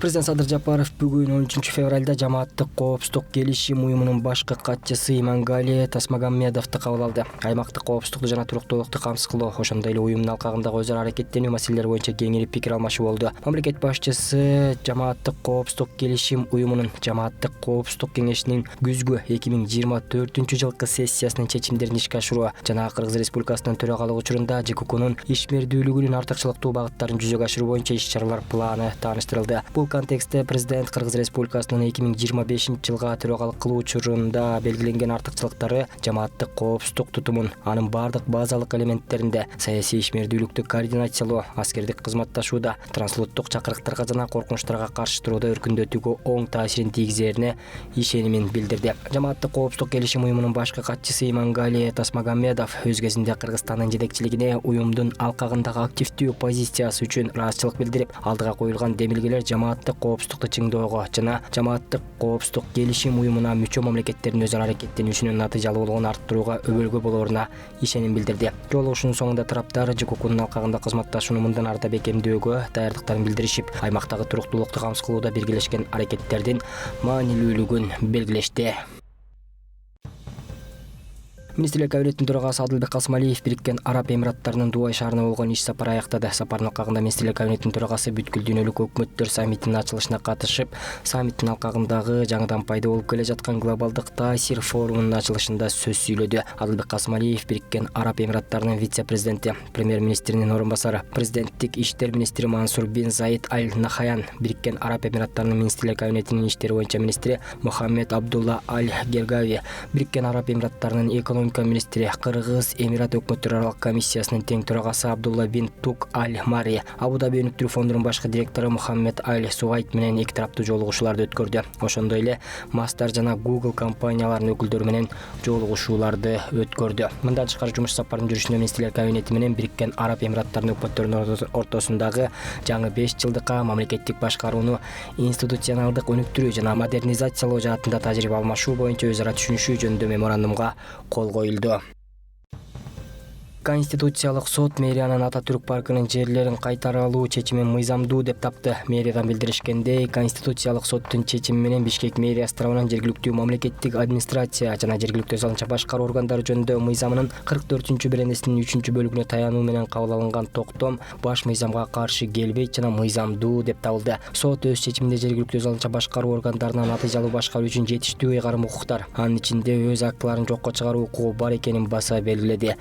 Президент Садыр Жапаров бүгүн 13 февралда жамааттык коопсуздук келишим уюмунун башкы катчысы Имангали Тасмагамедовду кабыл алды. Аймактык коопсуздукту жана туруктуулукту камсыз кылуу, ошондой эле уюмдун алкагындагы өзара аракеттенүү маселелери боюнча кеңирип пикир алмашуу болду. Мамлекет башчысы жамааттык коопсуздук келишим уюмунун жамааттык коопсуздук кеңешинин күзгү 2024-жылкы сессиясынын чечимдерин ишке ашыруу жана Кыргыз Республикасынын төрагалык учурунда ЖККнун ишмердүүлүгүнүн артыкчылыктуу багыттарын жүзөгө ашыруу боюнча иш-чаралар планы тааныштырылды. Бул контекстте президент Кыргыз Республикасынын 2025-жылга төрагалык кылуу учурунда белгиленген артыкчылыктары жамааттык коопсуздук тутумун анын бардык базалык элементтеринде саясий ишмердүүлүктү координациялоо, аскердик кызматташууда, трансулуттук чакырыктарга жана коркунучтарга каршы турууда өркүндөтүүгө оң таасирин тийгизерине ишенимин билдирди. Жамааттык коопсуздук келишим уюмунун башкы катчысы Имангали Тасмагамедов өз кезинде Кыргызстандын жетекчилигине уюмдун алкагындагы активдүү позициясы үчүн ыраазычылык билдирип, алдыга коюлган демилгелер жамааттык коопсуздукту чыңдоого жана жамааттык коопсуздук келишим уюмуна мүчө мамлекеттердин өзара аракеттенүүсүнүн натыйжалуулугун арттырууга өбөлгө болоруна ишеним билдирди. Жолугушуунун соңунда тараптар ЖККнун алкагында кызматташууну мындан ары да бекемдөөгө даярдыктарын билдиришип, аймактагы туруктуулукту камсыз кылууда биргелешкен аракеттердин маанилүүлүгүн белгилешти. Министрлер кабинетинин төрагасы Адылбек Касымалиев Бириккен Араб Эмираттарынын Дубай шаарына болгон иш сапар аяктады. Сапардын алкагында Министрлер кабинетинин төрагасы бүткүл дүйнөлүк өкмөттөр саммитинин ачылышына катышып, саммиттин алкагындагы жаңыдан пайда болуп келе жаткан глобалдык таасир форумунун ачылышында сөз сүйлөдү. Адылбек Касымалиев Бириккен Араб Эмираттарынын вице-президенти, премьер-министринин орун басары, президенттик иштер министри Мансур бин Заид Аль-Нахаян, Бириккен Араб Эмираттарынын Министрлер кабинетинин иштери боюнча министри Мухаммед Абдулла Аль-Гергави, Бириккен Араб Эмираттарынын экономика министри, Кыргыз Эмират өкмөттөр аралык комиссиясынын тең төрагасы Абдулла бин Тук Аль-Мари, Абу-Даби өнүктүрүү фондунун башкы директору Мухаммед Аль-Сугайт менен эки тараптуу жолугушууларды өткөрдү. Ошондой эле Мастар жана Google компанияларынын өкүлдөрү менен жолугушууларды өткөрдү. Мындан тышкары жумуш сапарынын жүрүшүндө Министрлер кабинети менен Бириккен Араб Эмираттарынын өкмөттөрүнүн ортосундагы жаңы 5 жылдыкка мамлекеттик башкарууну институционалдык өнүктүрүү жана модернизациялоо жаатында тажрыйба алмашуу боюнча өз ара түшүнүшүү жөнүндө меморандумга кол коюлду. Конституциялык сот мэриянын Ататүрк паркынын жерлерин кайтара алуу чечимин мыйзамдуу деп тапты. Мэриядан билдиришкендей, Конституциялык соттун чечими менен Бишкек мэриясы тарабынан жергиликтүү мамлекеттик администрация жана жергиликтүү өз алынча башкаруу органдары жөнүндө мыйзамынын 44-беренесинин 3-бөлүгүнө таянуу менен кабыл алынган токтом баш мыйзамга каршы келбейт жана мыйзамдуу деп табылды. Сот өз чечиминде жергиликтүү өз алынча башкаруу органдарына натыйжалуу башкаруу үчүн жетиштүү ыйгарым укуктар, анын ичинде өз актыларын жокко чыгаруу укугу бар экенин баса белгиледи.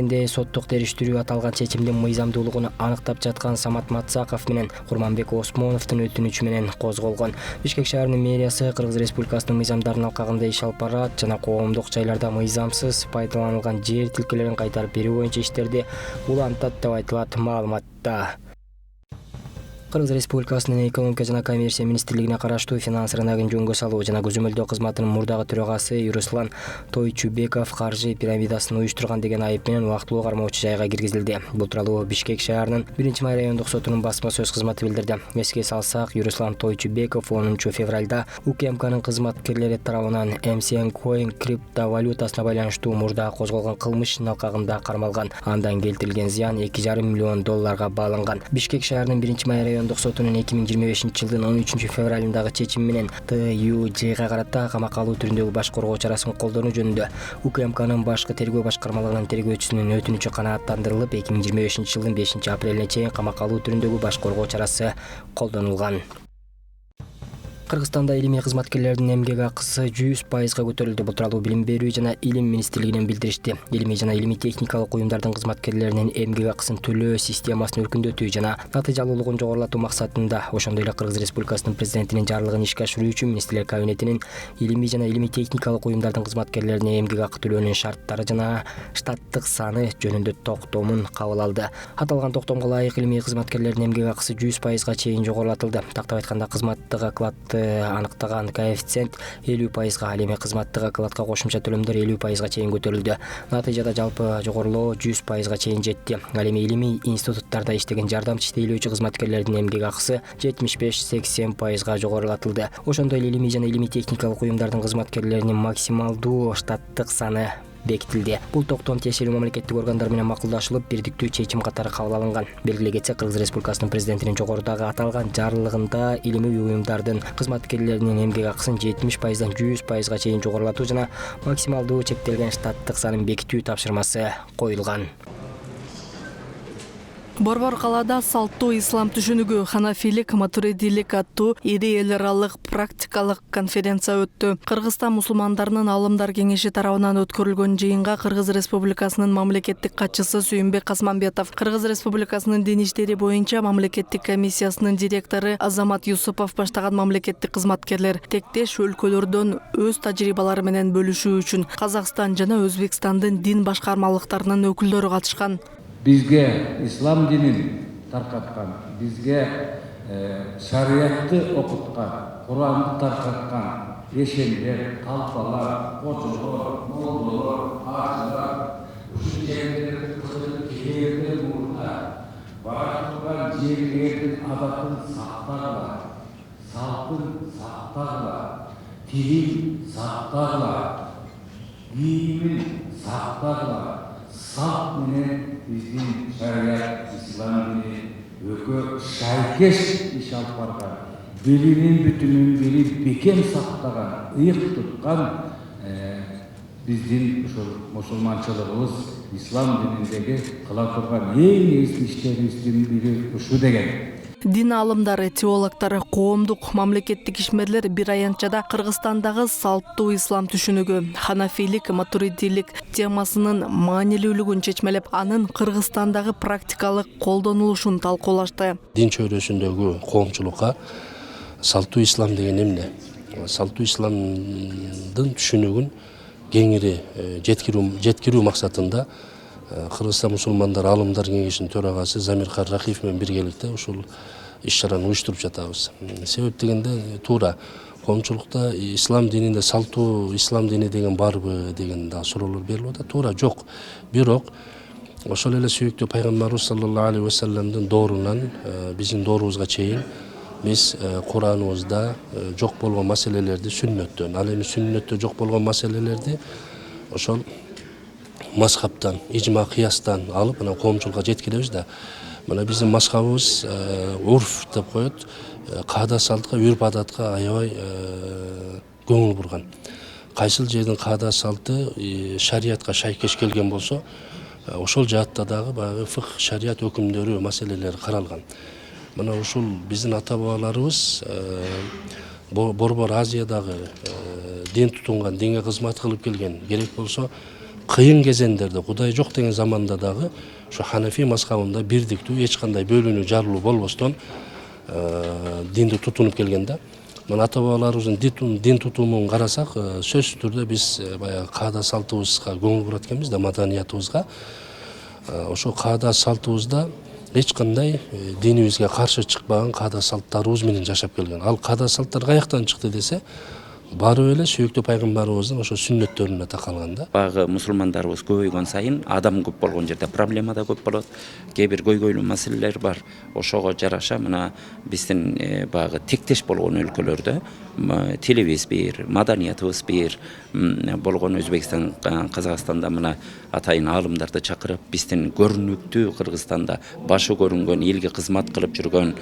Соттук териштирүү аталган чечимдин мыйзамдуулугун аныктап жаткан Самат Матсаков менен Курманбек Осмоновдун өтүнүчү менен козголгон. Бишкек шаарынын мэриясы Кыргыз Республикасынын мыйзамдарынын алкагында иш алып барат жана коомдук жайларда мыйзамсыз пайдаланылган жер тилкелерин кайтарып берүү боюнча иштерди улантат деп айтылат маалыматта. Кыргыз Республикасынын экономика жана коммерция министрлигине караштуу финанс рыногун жөнгө салуу жана көзөмөлдөө кызматынын мурдагы төрагасы Руслан Тойчубеков каржы пирамидасын уюштурган деген айып менен убактылуу кармоочу жайга киргизилди. Бул тууралуу Бишкек шаарынын 1-май райондук сотунун басма сөз кызматы билдирди. Эске салсак, Руслан Тойчубеков 10-февралда УКМКнын кызматкерлери тарабынан MCN Coin криптовалютасына байланыштуу мурда козголгон кылмыштын алкагында кармалган. Андан келтирилген зыян $2,5 миллион бааланган. Бишкек шаарынын 1-май райондук сотунун 2025-жылдын 13-февралындагы чечими менен ТЮЖга карата камакка алуу түрүндөгү баш коргоо чарасын колдонуу жөнүндө УКМКнын башкы тергөө башкармалыгынын тергөөчүсүнүн өтүнүчү канааттандырылып, 2025-жылдын 5-апрелине чейин камакка алуу түрүндөгү баш коргоо чарасы колдонулган. Кыргызстанда илимий кызматкерлердин эмгек акысы 100%га көтөрүлдү. Бул тууралуу Билим берүү жана илим министрлигинен билдиришти. Илимий жана илимий техникалык уюмдардын кызматкерлеринин эмгек акысын төлөө системасын өркүндөтүү жана натыйжалуулугун жогорулатуу максатында, ошондой эле Кыргыз Республикасынын президентинин жарлыгын ишке ашыруу үчүн Министрлер кабинетинин илимий жана илимий техникалык уюмдардын кызматкерлерине эмгек акы төлөөнүн шарттары жана штаттык саны жөнүндө токтомун кабыл алды. Аталган токтомго ылайык илимий кызматкерлердин эмгек акысы 100%га чейин жогорулатылды. Тактап айтканда, кызматтык окладты аныктаган коэффициент 50%, ал эми кызматтык окладка кошумча төлөмдөр 50%га чейин көтөрүлдү. Натыйжада жалпы жогорулоо 100%га чейин жетти. Ал эми илимий институттарда иштеген жардамчы иштейлөөчү кызматкерлердин эмгек акысы 75-80%га жогорулатылды. Ошондой эле илимий жана илимий техникалык уюмдардын кызматкерлеринин максималдуу штаттык саны бекитилди. Бул токтом тиешелүү мамлекеттик органдар менен макулдашылып, бирдиктүү чечим катары кабыл алынган. Белгилей кетсек, Кыргыз Республикасынын президентинин жогорудагы аталган жарлыгында илимий уюмдардын кызматкерлеринин эмгек акысын 70%дан 100%га чейин жогорулатуу жана максималдуу чектелген штаттык санын бекитүү тапшырмасы коюлган. Борбор калаада салттуу ислам түшүнүгү, ханафилик, матуридилик аттуу ири эл аралык практикалык конференция өттү. Кыргызстан мусулмандарынын алымдар кеңеши тарабынан өткөрүлгөн жыйынга Кыргыз Республикасынын мамлекеттик катчысы Сүйүнбек Касманбетов, Кыргыз Республикасынын дин иштери боюнча мамлекеттик комиссиясынын директору Азамат Юсупов баштаган мамлекеттик кызматкерлер тектеш өлкөлөрдөн өз тажрыйбалары менен бөлүшүү үчүн Казакстан жана Өзбекстандын дин башкармалыктарынын өкүлдөрү катышкан. Bizge İslam dinini tarkatkan, bizge şariatı okutkan, Kur'an'ı tarkatkan yeşiller, talpalar, koçular, moldolar, ağaçlar, şu yerleri kırıp yerleri burada, varaturan yerlerin adatın saktarlar, saltın saktarlar, tilin saktarlar, giyimin saktarlar. Salt menen bizdin şariat İslam dini ökö şaykeş iş alып bargan, dilinin bütünün bilip bekem saklagan, ıyık tutkan bizdin musulmançılığımız İslam dinindeki kıla turgan en eski işlerimizden biri uşu degen. Дин алымдары, теологдары, коомдук, мамлекеттик ишмерлер бир аянтчада Кыргызстандагы салттуу ислам түшүнүгү, ханафилик, матуридилик темасынын маанилүүлүгүн чечмелеп, анын Кыргызстандагы практикалык колдонулушун талкуулашты. Дин чөйрөсүндөгү коомчулукка салттуу ислам деген эмне? Салттуу исламдын түшүнүгүн кеңири жеткирүү максатында Кыргызстан мусулмандар алымдар кеңешинин төрагасы Замиркар Рахиев менен биргеликте ушул иш-чараны уюштуруп жатабыз. Себеп дегенде туура коомчулукта ислам дининде салттуу ислам дини деген барбы деген да суроолор берилип атат. Туура жок. Бирок ошол эле сүйүктүү пайгамбарыбыз саллаллаху алейхи вассаламдын доорунан биздин доорубузга чейин биз Кураныбызда жок болгон маселелерди сүннөттөн, ал эми сүннөттө жок болгон маселелерди ошол мазхабтан, ижма кыястан алып, мына коомчулукка жеткиребиз да. Мына биздин мазхабыбыз урф деп коет, каада салтка, үрп адатка аябай көңүл бурган. Кайсыл жердин каада салты шариатка шайкеш келген болсо, ошол жаатта дагы баягы фикх, шариат өкүмдөрү, маселелери каралган. Мына ушул биздин ата бабаларыбыз Борбор Азиядагы дин тутунган, динге кызмат кылып келген, керек болсо кыйын кезендерде, Кудай жок деген заманда дагы ушу Ханафи мазхабында бирдиктүү, эч кандай бөлүнүү, жарылуу болбостон динди тутунуп келген да. Мына ата бабаларыбыздын дин тутумун карасак, сөзсүз түрдө биз баягы каада салтыбызга көңүл бурат экенбиз да, маданиятыбызга. Ошо каада салтыбызда эч кандай динибизге каршы чыкпаган каада салттарыбыз менен жашап келген. Ал каада салттар каяктан чыкты десе, барып эле сүйүктүү пайгамбарыбыздын ошо сүннөттөрүнө такалган да. Багы мусулмандарыбыз көбөйгөн сайын адам көп болгон жерде проблема да көп болот. Кээ бир көйгөйлүү маселелер бар. Ошого жараша мына биздин багы тектеш болгон өлкөлөрдө тилибиз бир, маданиятыбыз бир болгон Өзбекстан, Казакстанда мына атайын аалымдарды чакырып, биздин көрүнүктүү Кыргызстанда башы көрүнгөн, элге кызмат кылып жүргөн,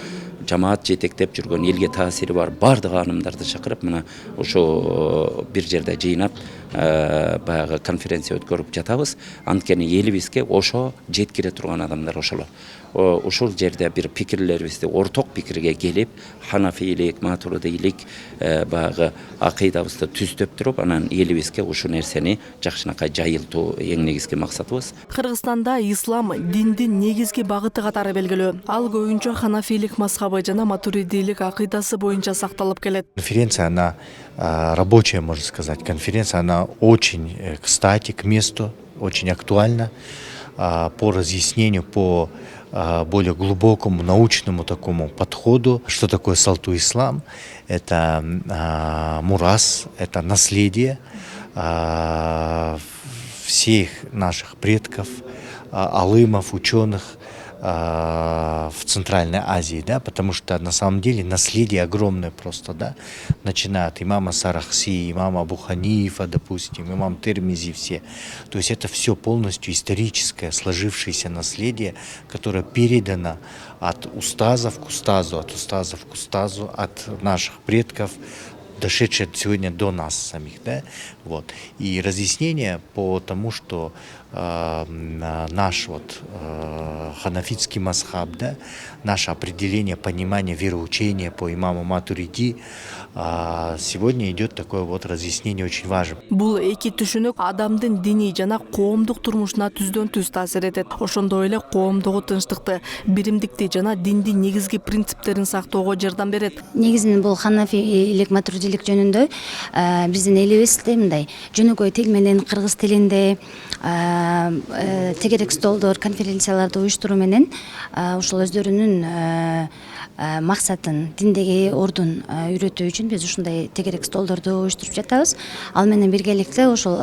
жамаат жетектеп жүргөн, элге таасири бар бардык аалымдарды чакырып, мына ошо бир жерде жыйнап баягы конференция өткөрүп жатабыз. Анткени элибизге ошо жеткире турган адамдар ошолор. Ушул жерде бир пикирлерибизди орток пикирге келип, ханафийлик, матуридилик баягы акыйдабызды түздөп туруп, анан элибизге ушул нерсени жакшынакай жайылтуу эң негизги максатыбыз. Кыргызстанда ислам диндин негизги багыты катары белгилүү. Ал көбүнчө ханафийлик мазхабы жана матуридилик акыйдасы боюнча сакталып келет. Конференция, она рабочая, можно сказать. Конференция, она очень кстати, к месту, очень актуальна по разъяснению, по более глубокому научному такому подходу. Что такое салту ислам? Это мурас, это наследие всех наших предков, алымов, ученых, в Центральной Азии, да, потому что на самом деле наследие огромное просто, да, начиная от имама Сарахси, имама Абу Ханифа, допустим, имам Термизи, все. То есть это все полностью историческое, сложившееся наследие, которое передано от устазов к устазу, от устазов к устазу, от наших предков, дошедшие сегодня до нас самих, да, вот. И разъяснение по тому, что наш вот ханафитский мазхаб, да, наше определение, понимание вероучения по имаму Матуриди, сегодня идет такое вот разъяснение очень важно. Бул эки түшүнүк адамдын диний жана коомдук турмушуна түздөн түз таасир этет. Ошондой эле коомдогу тынчтыкты, биримдикти жана диндин негизги принциптерин сактоого жардам берет. Негизинен бул ханафилик, матуридилик жөнүндө биздин элибизде мындай жөнөкөй тил менен кыргыз тилинде тегерек столдор, конференцияларды уюштуруу менен ушул өздөрүнүн максатын, диндеги ордун үйрөтүү үчүн биз ушундай тегерек столдорду уюштуруп жатабыз. Ал менен биргеликте ошол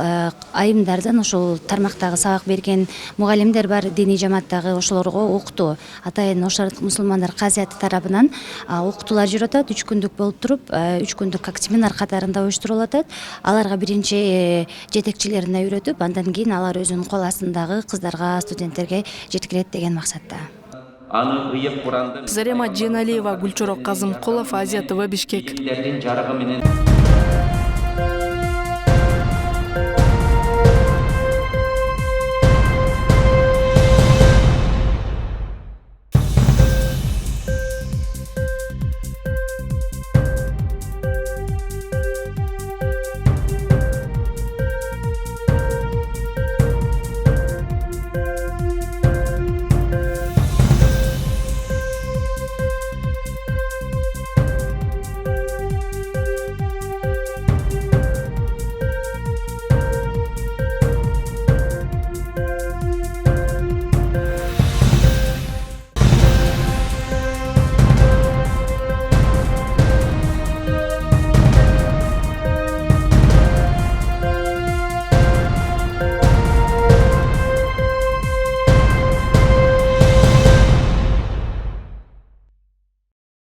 айымдардан, ошол тармактагы сабак берген мугалимдер бар, диний жамааттагы ошолорго окутуу. Атайын ошарык мусулмандар казияты тарабынан окутуулар жүрүп атат, 3 күндүк болуп туруп, 3 күндүк как семинар катарында уюштурулуп атат. Аларга биринчи жетекчилерине үйрөтүп, андан кийин алар өзүнүн кол астындагы кыздарга, студенттерге жеткирет деген максатта. Зарема Дженалиева, Гүлчорок Казымкулов, Азия ТВ, Бишкек.